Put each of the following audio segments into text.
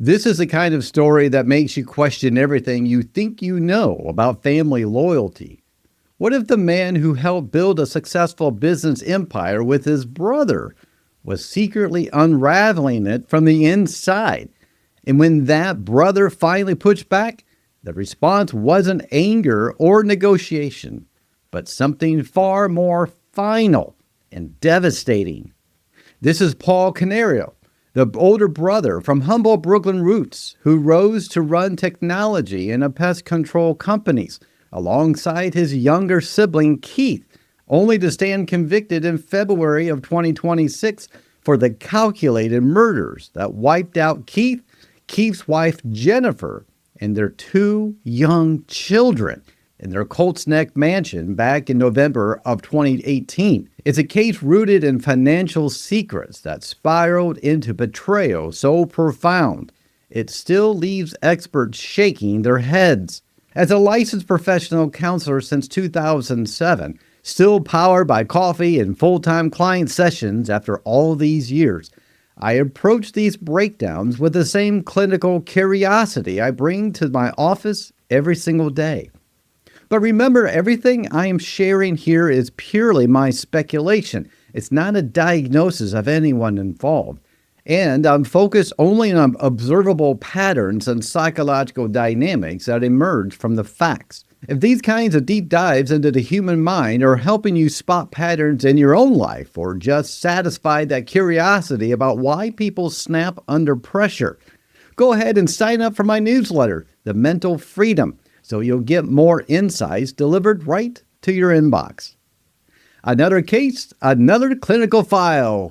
This is the kind of story that makes you question everything you think you know about family loyalty. What if the man who helped build a successful business empire with his brother was secretly unraveling it from the inside? And when that brother finally pushed back, the response wasn't anger or negotiation, but something far more final and devastating. This is Paul Caneiro, the older brother from humble Brooklyn roots who rose to run technology and pest control companies alongside his younger sibling Keith, only to stand convicted in February of 2026 for the calculated murders that wiped out Keith's wife Jennifer, and their two young children in their Colts Neck mansion back in November of 2018. It's a case rooted in financial secrets that spiraled into betrayal so profound, it still leaves experts shaking their heads. As a licensed professional counselor since 2007, still powered by coffee and full-time client sessions after all these years, I approach these breakdowns with the same clinical curiosity I bring to my office every single day. But remember, everything I am sharing here is purely my speculation. It's not a diagnosis of anyone involved. And I'm focused only on observable patterns and psychological dynamics that emerge from the facts. If these kinds of deep dives into the human mind are helping you spot patterns in your own life or just satisfy that curiosity about why people snap under pressure, go ahead and sign up for my newsletter, The Mental Freedom, so you'll get more insights delivered right to your inbox. Another case, another clinical file.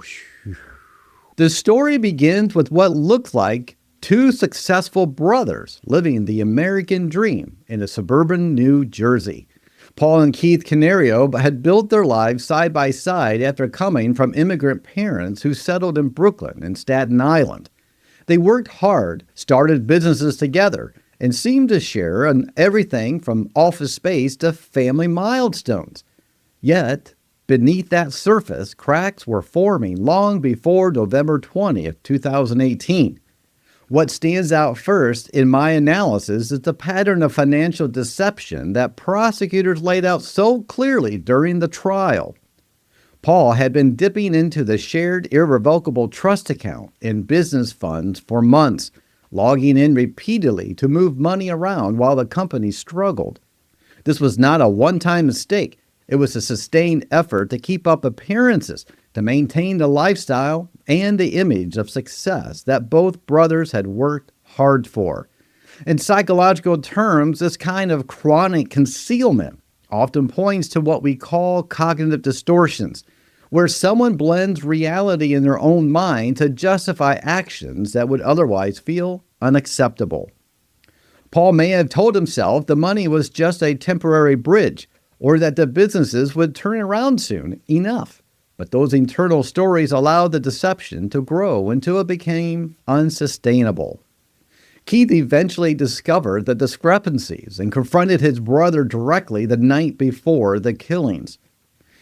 The story begins with what looked like two successful brothers living the American dream in a suburban New Jersey. Paul and Keith Caneiro had built their lives side by side after coming from immigrant parents who settled in Brooklyn and Staten Island. They worked hard, started businesses together, and seemed to share on everything from office space to family milestones. Yet, beneath that surface, cracks were forming long before November 20th, 2018. What stands out first in my analysis is the pattern of financial deception that prosecutors laid out so clearly during the trial. Paul had been dipping into the shared irrevocable trust account in business funds for months, logging in repeatedly to move money around while the company struggled. This was not a one-time mistake. It was a sustained effort to keep up appearances, to maintain the lifestyle and the image of success that both brothers had worked hard for. In psychological terms, this kind of chronic concealment often points to what we call cognitive distortions, where someone blends reality in their own mind to justify actions that would otherwise feel unacceptable. Paul may have told himself the money was just a temporary bridge, or that the businesses would turn around soon enough. But those internal stories allowed the deception to grow until it became unsustainable. Keith eventually discovered the discrepancies and confronted his brother directly the night before the killings.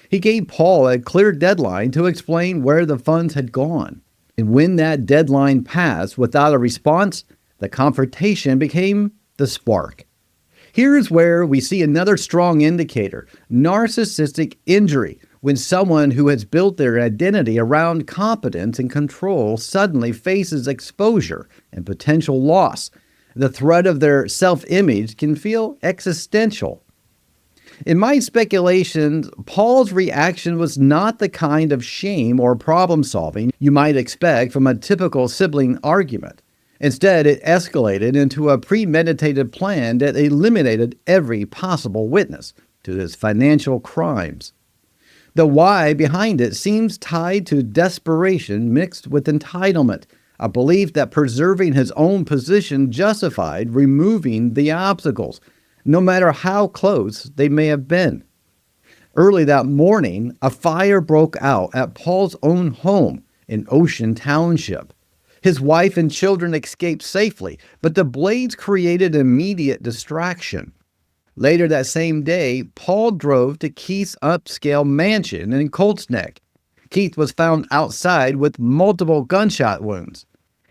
He gave Paul a clear deadline to explain where the funds had gone. And when that deadline passed without a response, the confrontation became the spark. Here's where we see another strong indicator: narcissistic injury, when someone who has built their identity around competence and control suddenly faces exposure and potential loss. The threat of their self-image can feel existential. In my speculations, Paul's reaction was not the kind of shame or problem-solving you might expect from a typical sibling argument. Instead, it escalated into a premeditated plan that eliminated every possible witness to his financial crimes. The why behind it seems tied to desperation mixed with entitlement, a belief that preserving his own position justified removing the obstacles, no matter how close they may have been. Early that morning, a fire broke out at Paul's own home in Ocean Township. His wife and children escaped safely, but the blaze created immediate distraction. Later that same day, Paul drove to Keith's upscale mansion in Colts Neck. Keith was found outside with multiple gunshot wounds.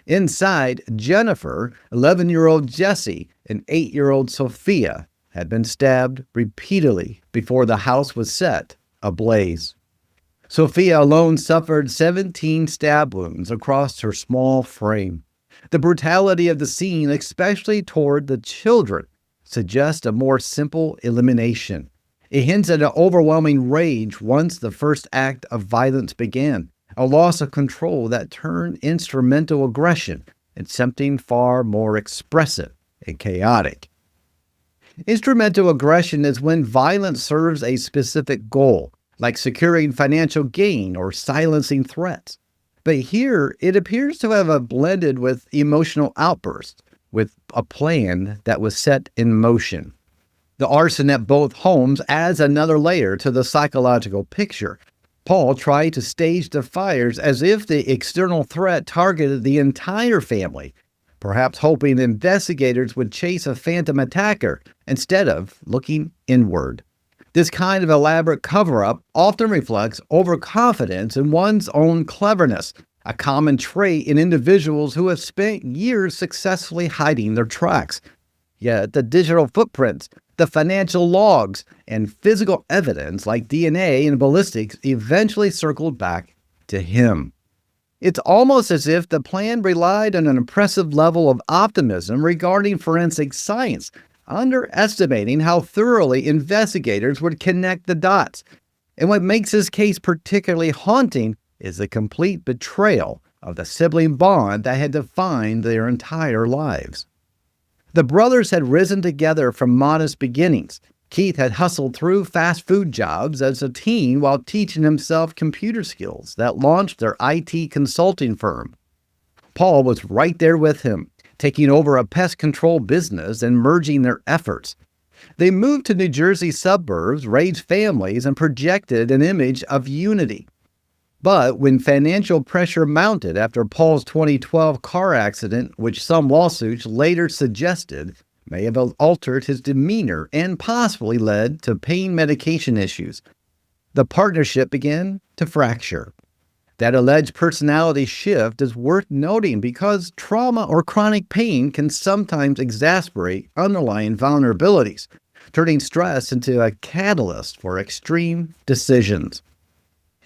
Inside, Jennifer, 11-year-old Jesse, and 8-year-old Sophia had been stabbed repeatedly before the house was set ablaze. Sophia alone suffered 17 stab wounds across her small frame. The brutality of the scene, especially toward the children, suggests a more simple elimination. It hints at an overwhelming rage once the first act of violence began, a loss of control that turned instrumental aggression into something far more expressive and chaotic. Instrumental aggression is when violence serves a specific goal, like securing financial gain or silencing threats. But here, it appears to have blended with emotional outbursts, with a plan that was set in motion. The arson at both homes adds another layer to the psychological picture. Paul tried to stage the fires as if the external threat targeted the entire family, perhaps hoping investigators would chase a phantom attacker instead of looking inward. This kind of elaborate cover-up often reflects overconfidence in one's own cleverness, a common trait in individuals who have spent years successfully hiding their tracks. Yet the digital footprints, the financial logs, and physical evidence like DNA and ballistics eventually circled back to him. It's almost as if the plan relied on an impressive level of optimism regarding forensic science, underestimating how thoroughly investigators would connect the dots. And what makes this case particularly haunting is the complete betrayal of the sibling bond that had defined their entire lives. The brothers had risen together from modest beginnings. Keith had hustled through fast food jobs as a teen while teaching himself computer skills that launched their IT consulting firm. Paul was right there with him, taking over a pest control business and merging their efforts. They moved to New Jersey suburbs, raised families, and projected an image of unity. But when financial pressure mounted after Paul's 2012 car accident, which some lawsuits later suggested may have altered his demeanor and possibly led to pain medication issues, the partnership began to fracture. That alleged personality shift is worth noting because trauma or chronic pain can sometimes exacerbate underlying vulnerabilities, turning stress into a catalyst for extreme decisions.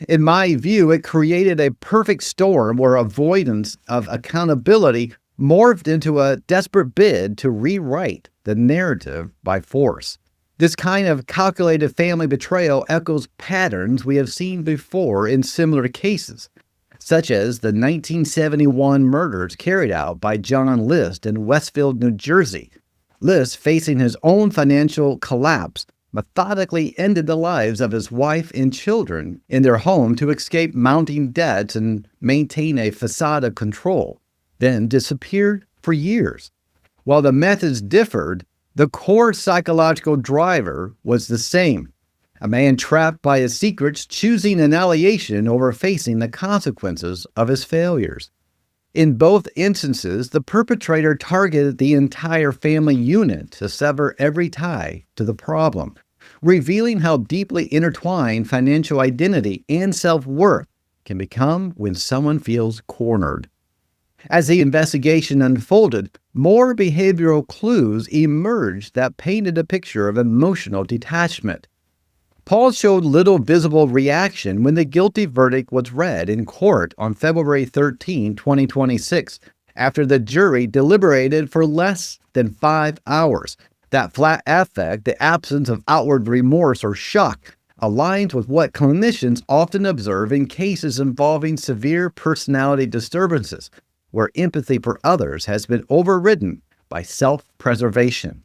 In my view, it created a perfect storm where avoidance of accountability morphed into a desperate bid to rewrite the narrative by force. This kind of calculated family betrayal echoes patterns we have seen before in similar cases, such as the 1971 murders carried out by John List in Westfield, New Jersey. List, facing his own financial collapse, methodically ended the lives of his wife and children in their home to escape mounting debts and maintain a facade of control, then disappeared for years. While the methods differed, the core psychological driver was the same. A man trapped by his secrets, choosing annihilation over facing the consequences of his failures. In both instances, the perpetrator targeted the entire family unit to sever every tie to the problem, revealing how deeply intertwined financial identity and self-worth can become when someone feels cornered. As the investigation unfolded, more behavioral clues emerged that painted a picture of emotional detachment. Paul showed little visible reaction when the guilty verdict was read in court on February 13, 2026, after the jury deliberated for less than 5 hours. That flat affect, the absence of outward remorse or shock, aligns with what clinicians often observe in cases involving severe personality disturbances, where empathy for others has been overridden by self-preservation.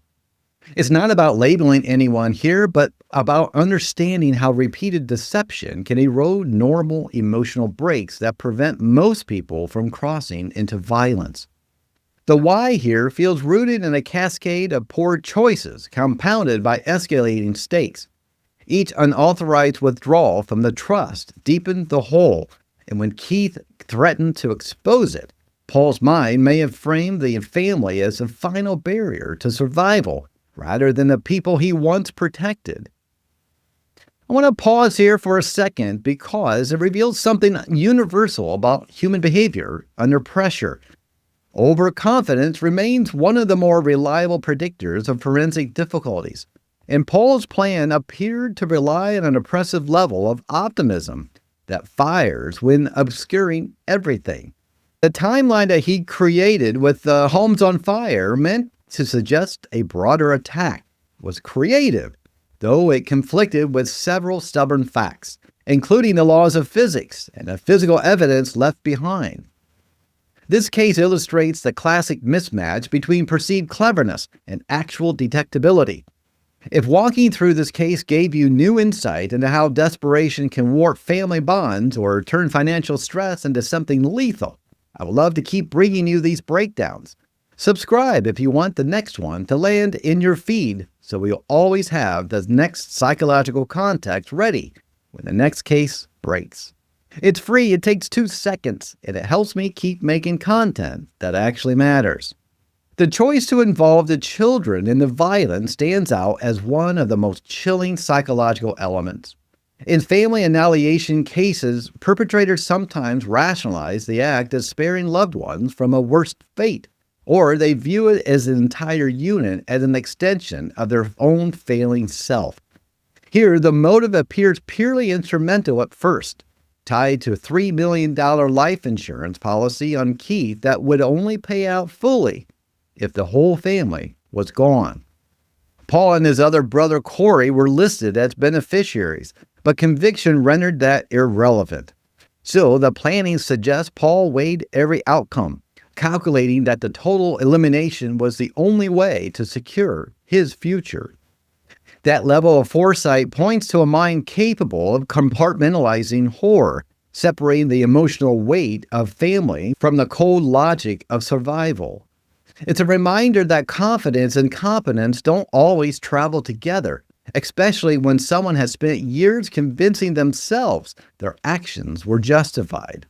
It's not about labeling anyone here, but about understanding how repeated deception can erode normal emotional breaks that prevent most people from crossing into violence. The why here feels rooted in a cascade of poor choices, compounded by escalating stakes. Each unauthorized withdrawal from the trust deepened the hole, and when Keith threatened to expose it, Paul's mind may have framed the family as a final barrier to survival, rather than the people he once protected. I want to pause here for a second because it reveals something universal about human behavior under pressure. Overconfidence remains one of the more reliable predictors of forensic difficulties, and Paul's plan appeared to rely on an oppressive level of optimism that fires when obscuring everything. The timeline that he created with the homes on fire meant to suggest a broader attack was creative, though it conflicted with several stubborn facts, including the laws of physics and the physical evidence left behind. This case illustrates the classic mismatch between perceived cleverness and actual detectability. If walking through this case gave you new insight into how desperation can warp family bonds or turn financial stress into something lethal, I would love to keep bringing you these breakdowns. Subscribe if you want the next one to land in your feed so we'll always have the next psychological context ready when the next case breaks. It's free, it takes 2 seconds, and it helps me keep making content that actually matters. The choice to involve the children in the violence stands out as one of the most chilling psychological elements. In family annihilation cases, perpetrators sometimes rationalize the act as sparing loved ones from a worse fate, or they view it as an entire unit as an extension of their own failing self. Here, the motive appears purely instrumental at first, tied to a $3 million life insurance policy on Keith that would only pay out fully if the whole family was gone. Paul and his other brother Corey were listed as beneficiaries, but conviction rendered that irrelevant. Still, the planning suggests Paul weighed every outcome, calculating that the total elimination was the only way to secure his future. That level of foresight points to a mind capable of compartmentalizing horror, separating the emotional weight of family from the cold logic of survival. It's a reminder that confidence and competence don't always travel together, especially when someone has spent years convincing themselves their actions were justified.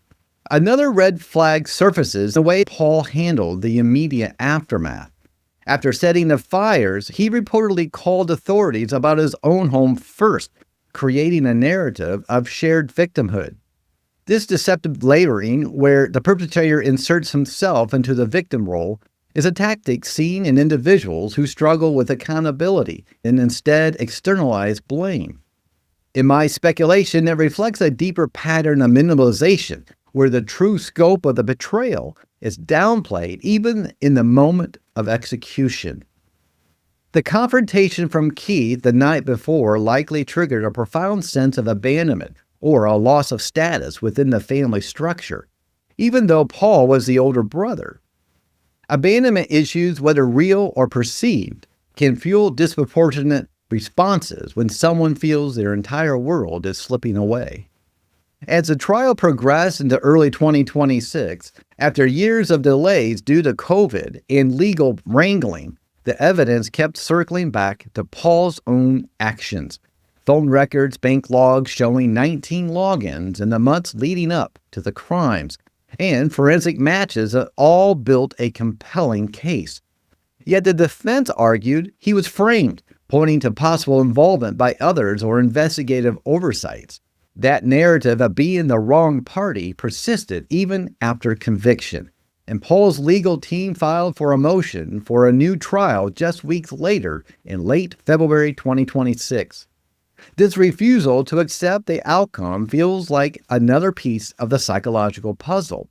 Another red flag surfaces the way Paul handled the immediate aftermath. After setting the fires, he reportedly called authorities about his own home first, creating a narrative of shared victimhood. This deceptive layering, where the perpetrator inserts himself into the victim role, is a tactic seen in individuals who struggle with accountability and instead externalize blame. In my speculation, it reflects a deeper pattern of minimalization, where the true scope of the betrayal is downplayed even in the moment of execution. The confrontation from Keith the night before likely triggered a profound sense of abandonment or a loss of status within the family structure, even though Paul was the older brother. Abandonment issues, whether real or perceived, can fuel disproportionate responses when someone feels their entire world is slipping away. As the trial progressed into early 2026, after years of delays due to COVID and legal wrangling, the evidence kept circling back to Paul's own actions. Phone records, bank logs showing 19 logins in the months leading up to the crimes, and forensic matches that all built a compelling case. Yet the defense argued he was framed, pointing to possible involvement by others or investigative oversights. That narrative of being the wrong party persisted even after conviction, and Paul's legal team filed for a motion for a new trial just weeks later in late February 2026. This refusal to accept the outcome feels like another piece of the psychological puzzle,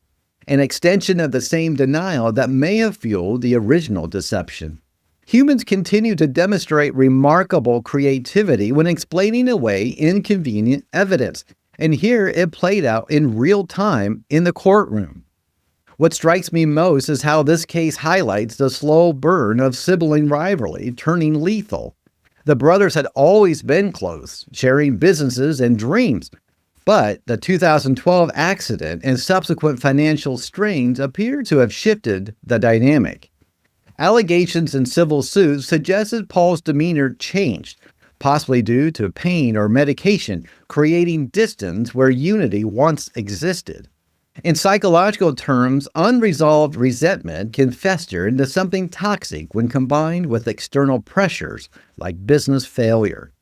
an extension of the same denial that may have fueled the original deception. Humans continue to demonstrate remarkable creativity when explaining away inconvenient evidence, and here it played out in real time in the courtroom. What strikes me most is how this case highlights the slow burn of sibling rivalry turning lethal. The brothers had always been close, sharing businesses and dreams, but the 2012 accident and subsequent financial strains appear to have shifted the dynamic. Allegations in civil suits suggested Paul's demeanor changed, possibly due to pain or medication, creating distance where unity once existed. In psychological terms, unresolved resentment can fester into something toxic when combined with external pressures like business failure.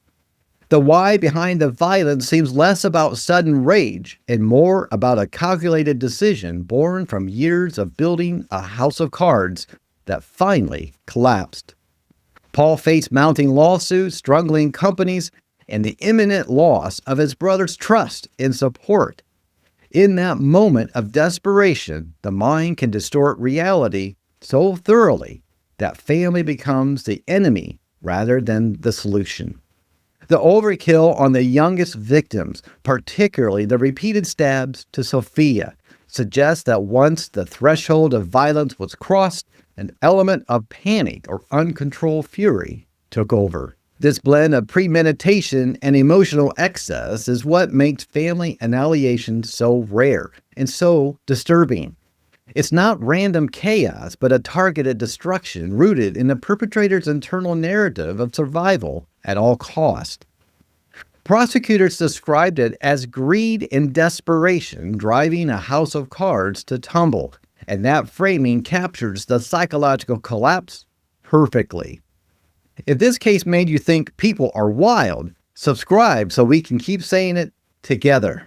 The why behind the violence seems less about sudden rage and more about a calculated decision born from years of building a house of cards that finally collapsed. Paul faced mounting lawsuits, struggling companies, and the imminent loss of his brother's trust and support. In that moment of desperation, the mind can distort reality so thoroughly that family becomes the enemy rather than the solution. The overkill on the youngest victims, particularly the repeated stabs to Sophia, suggests that once the threshold of violence was crossed, an element of panic or uncontrolled fury took over. This blend of premeditation and emotional excess is what makes family annihilation so rare and so disturbing. It's not random chaos, but a targeted destruction rooted in the perpetrator's internal narrative of survival at all cost. Prosecutors described it as greed and desperation driving a house of cards to tumble, and that framing captures the psychological collapse perfectly. If this case made you think people are wild, subscribe so we can keep saying it together.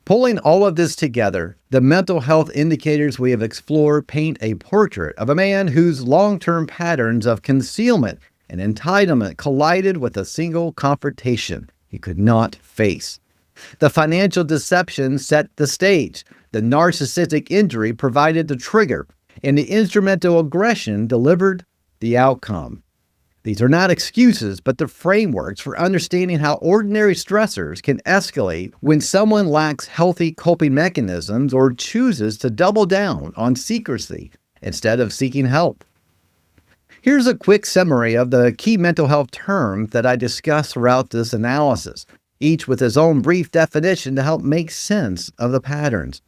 Pulling all of this together, the mental health indicators we have explored paint a portrait of a man whose long-term patterns of concealment and entitlement collided with a single confrontation he could not face. The financial deception set the stage, the narcissistic injury provided the trigger, and the instrumental aggression delivered the outcome. These are not excuses, but the frameworks for understanding how ordinary stressors can escalate when someone lacks healthy coping mechanisms or chooses to double down on secrecy instead of seeking help. Here's a quick summary of the key mental health terms that I discussed throughout this analysis, each with its own brief definition to help make sense of the patterns.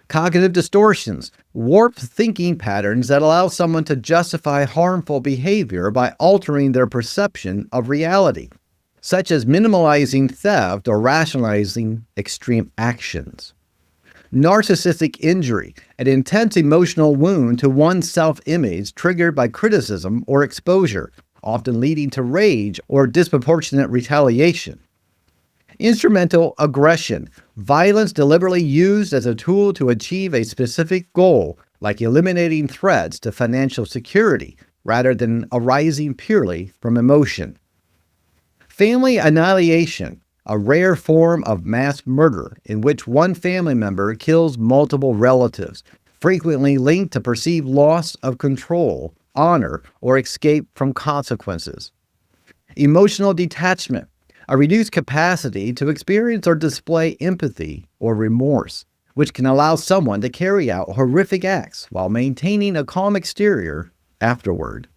Cognitive distortions, warped thinking patterns that allow someone to justify harmful behavior by altering their perception of reality, such as minimalizing theft or rationalizing extreme actions. Narcissistic injury, an intense emotional wound to one's self-image triggered by criticism or exposure, often leading to rage or disproportionate retaliation. Instrumental aggression, violence deliberately used as a tool to achieve a specific goal, like eliminating threats to financial security, rather than arising purely from emotion. Family annihilation, a rare form of mass murder in which one family member kills multiple relatives, frequently linked to perceived loss of control, honor, or escape from consequences. Emotional detachment, a reduced capacity to experience or display empathy or remorse, which can allow someone to carry out horrific acts while maintaining a calm exterior afterward.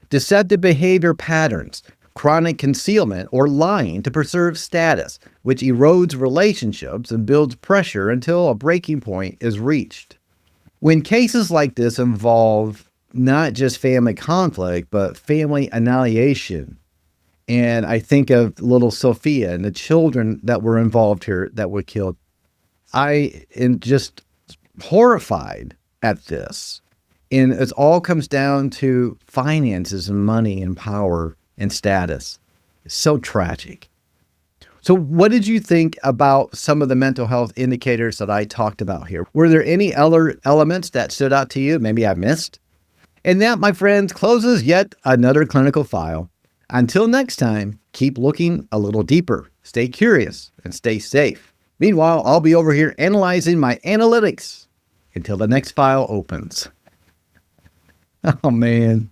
Deceptive behavior patterns, chronic concealment or lying to preserve status, which erodes relationships and builds pressure until a breaking point is reached. When cases like this involve not just family conflict, but family annihilation, and I think of little Sophia and the children that were involved here that were killed, I am just horrified at this. And it all comes down to finances and money and power and status. It's so tragic. So what did you think about some of the mental health indicators that I talked about here? Were there any other elements that stood out to you? Maybe I missed? And that, my friends, closes yet another clinical file. Until next time, keep looking a little deeper, stay curious, and stay safe. Meanwhile, I'll be over here analyzing my analytics until the next file opens. Oh, man.